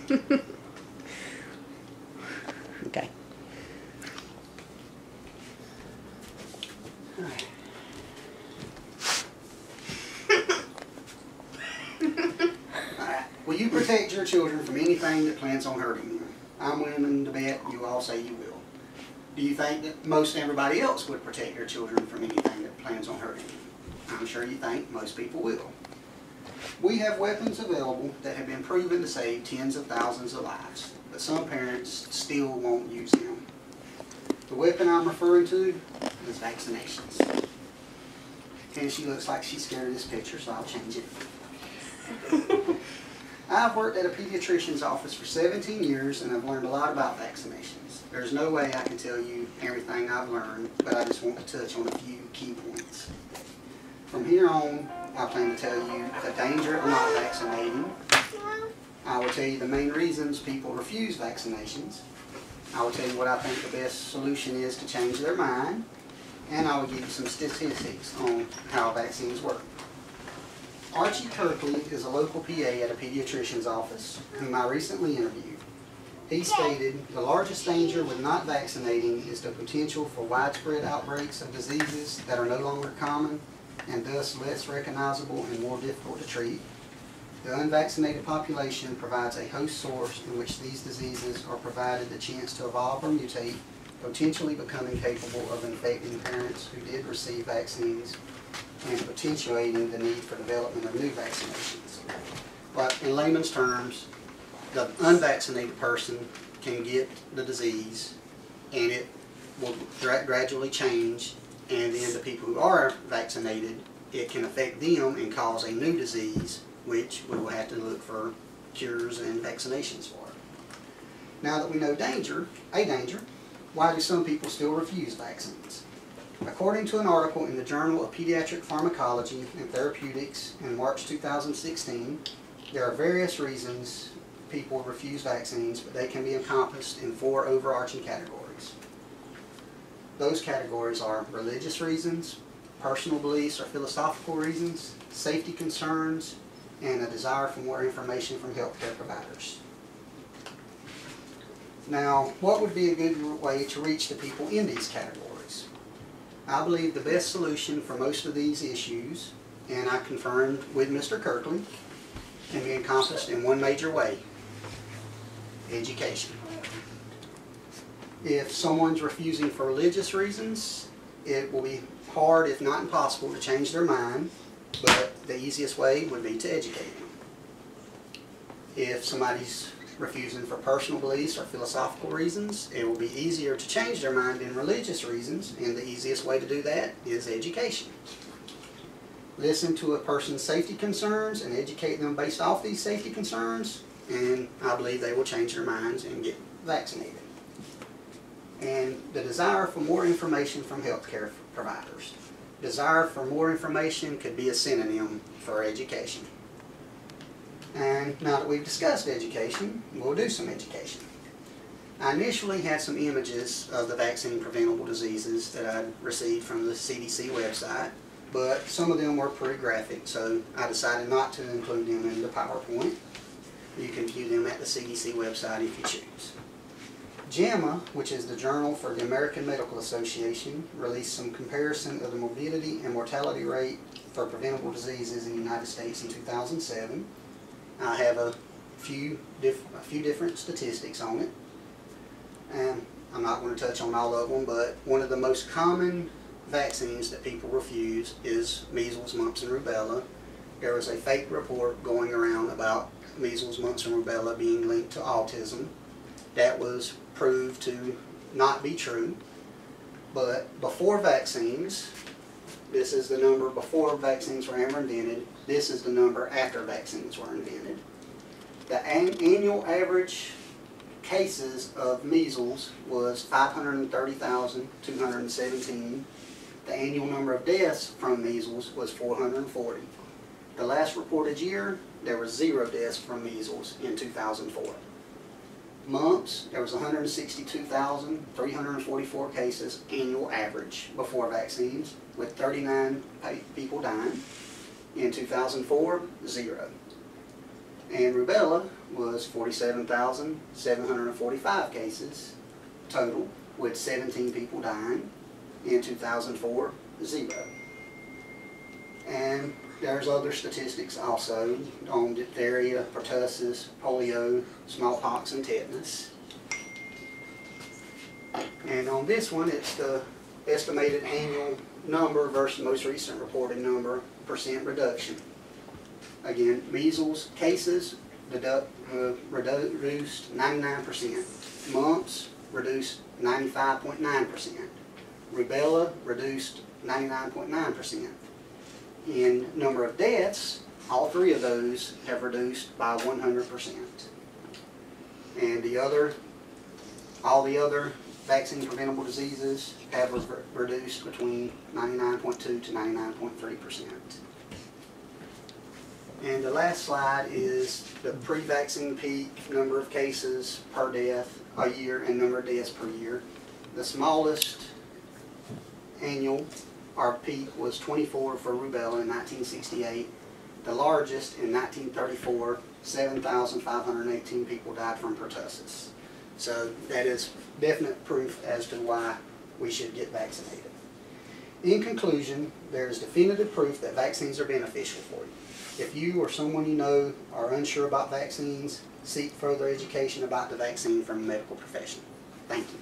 Okay. Will you protect your children from anything that plans on hurting them? I'm willing to bet you all say you will. Do you think that most everybody else would protect their children from anything that plans on hurting them? I'm sure you think most people will. We have weapons available that have been proven to save tens of thousands of lives, but some parents still won't use them. The weapon I'm referring to is vaccinations. And she looks like she's scared of this picture, so I'll change it. I've worked at a pediatrician's office for 17 years and I've learned a lot about vaccinations. There's no way I can tell you everything I've learned, but I just want to touch on a few key points. From here on, I plan to tell you the danger of not vaccinating. I will tell you the main reasons people refuse vaccinations. I will tell you what I think the best solution is to change their mind. And I will give you some statistics on how vaccines work. Archie Kirkley is a local PA at a pediatrician's office whom I recently interviewed. He stated, the largest danger with not vaccinating is the potential for widespread outbreaks of diseases that are no longer common and thus less recognizable and more difficult to treat. The unvaccinated population provides a host source in which these diseases are provided the chance to evolve or mutate, potentially becoming capable of infecting parents who did receive vaccines and potentiating the need for development of new vaccinations. But in layman's terms, the unvaccinated person can get the disease and it will gradually change, and then the people who are vaccinated, it can affect them and cause a new disease, which we will have to look for cures and vaccinations for. Now that we know danger, why do some people still refuse vaccines? According to an article in the Journal of Pediatric Pharmacology and Therapeutics in March 2016, there are various reasons people refuse vaccines, but they can be encompassed in 4 overarching categories. Those categories are religious reasons, personal beliefs or philosophical reasons, safety concerns, and a desire for more information from healthcare providers. Now, what would be a good way to reach the people in these categories? I believe the best solution for most of these issues, and I confirmed with Mr. Kirkley, can be encompassed in one major way: education. If someone's refusing for religious reasons, it will be hard, if not impossible, to change their mind, but the easiest way would be to educate them. If somebody's refusing for personal beliefs or philosophical reasons, it will be easier to change their mind than religious reasons, and the easiest way to do that is education. Listen to a person's safety concerns and educate them based off these safety concerns, and I believe they will change their minds and get vaccinated. And the desire for more information from healthcare providers. Desire for more information could be a synonym for education. And now that we've discussed education, we'll do some education. I initially had some images of the vaccine preventable diseases that I'd received from the CDC website, but some of them were pretty graphic, so I decided not to include them in the PowerPoint. You can view them at the CDC website if you choose. JAMA, which is the Journal for the American Medical Association, released some comparison of the morbidity and mortality rate for preventable diseases in the United States in 2007. I have a few different statistics on it, and I'm not going to touch on all of them, but one of the most common vaccines that people refuse is measles, mumps, and rubella. There was a fake report going around about measles, mumps, and rubella being linked to autism. That was proved to not be true. But before vaccines, this is the number before vaccines were ever invented. This is the number after vaccines were invented. The annual average cases of measles was 530,217. The annual number of deaths from measles was 440. The last reported year, there were 0 deaths from measles in 2004. Mumps, there was 162,344 cases annual average before vaccines, with 39 people dying. In 2004, 0. And rubella was 47,745 cases total, with 17 people dying. In 2004, 0. And there's other statistics also on diphtheria, pertussis, polio, smallpox, and tetanus. And on this one, it's the estimated annual number versus most recent reported number, percent reduction. Again, measles cases reduced 99%. Mumps reduced 95.9%. Rubella reduced 99.9%. In number of deaths, all three of those have reduced by 100%. And all the other vaccine preventable diseases have reduced between 99.2 to 99.3%. And the last slide is the pre-vaccine peak number of cases per death a year and number of deaths per year. The smallest annual, our peak, was 24 for rubella in 1968. The largest in 1934, 7,518 people died from pertussis. So that is definite proof as to why we should get vaccinated. In conclusion, there is definitive proof that vaccines are beneficial for you. If you or someone you know are unsure about vaccines, seek further education about the vaccine from a medical professional. Thank you.